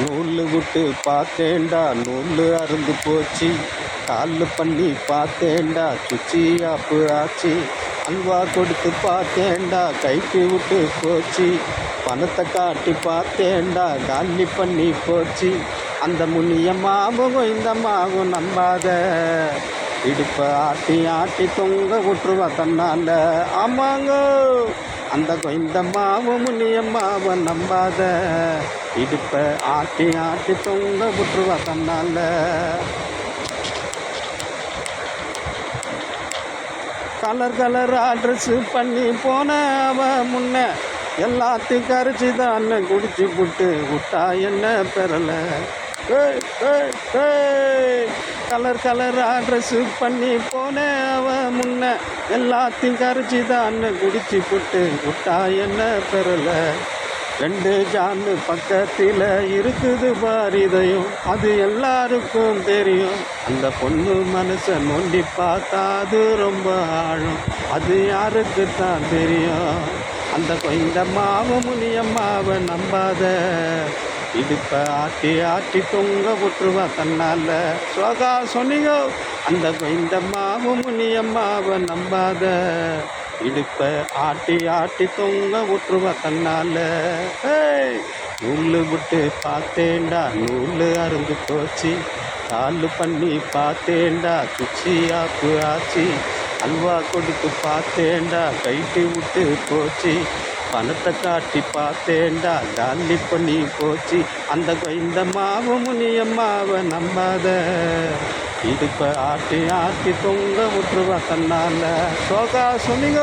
நூல் விட்டு பார்த்தேன்டா நூல் அருந்து போச்சு, கால் பண்ணி பார்த்தேன்டா சுச்சி ஆப்பு ஆச்சு, அல்வா கொடுத்து பார்த்தேன்டா கைக்கு விட்டு போச்சு, பணத்தை காட்டி பார்த்தேன்டா காலி பண்ணி போச்சு. அந்த முனியம்மாவும் இந்த மாவும் நம்பாத, இடுப்பை ஆட்டி ஆட்டி தொங்க விட்டுருவா தன்னால. ஆமாங்க, அந்த கொய்ந்தம்மாவும் முனியம்மாவை நம்பாத, இடுப்பை ஆட்டி ஆட்டி தொங்க விட்டுருவா தன்னால. கலர் கலராக ட்ரெஸ்ஸு பண்ணி போன அவ முன்ன, எல்லாத்தையும் கரைச்சி தான் குடிச்சு புட்டு விட்டா என்ன பெறலை. கலர் கலராக ட்ரெஸ்ஸு பண்ணி போன அவ முன்ன, எல்லாத்தையும் கரைச்சி தான் குடிச்சு புட்டு விட்டா என்ன பெறலை. ரெண்டு ஜான்னு பக்கத்தில் இருக்குது பாரிதையும், அது எல்லாருக்கும் தெரியும். அந்த பொண்ணு மனசை நோண்டி பார்த்தா அது ரொம்ப ஆழம், அது யாருக்கு தான் தெரியும். அந்த கொய்ந்தம்மாவை முனியம்மாவை நம்பாத, இடுப்பை ஆட்டி ஆட்டி தொங்க விட்டுருவா தன்னால. சோகா சொன்னீங்க. அந்த கொய்ந்தம்மாவை முனியம்மாவை நம்பாத, இடுப்பை ஆட்டி ஆட்டி தொங்க விட்டுருவா தன்னால. நூல் விட்டு பார்த்தேன்டா நூல் அருந்து போச்சு, கால் பண்ணி பார்த்தேன்டா சுச்சி ஆப்பு ஆச்சு, அல்வா கொடுத்து பார்த்தேன்டா கைட்டு விட்டு போச்சு, பணத்தை காட்டி பார்த்தேன்டா காலி பண்ணி போச்சு. அந்த இந்த மாவு முனியம்மாவை நம்பாத, இடுப்பை ஆட்டி ஆட்டி தொங்க விட்டுருவா தன்னால. சோகா சொன்னீங்க.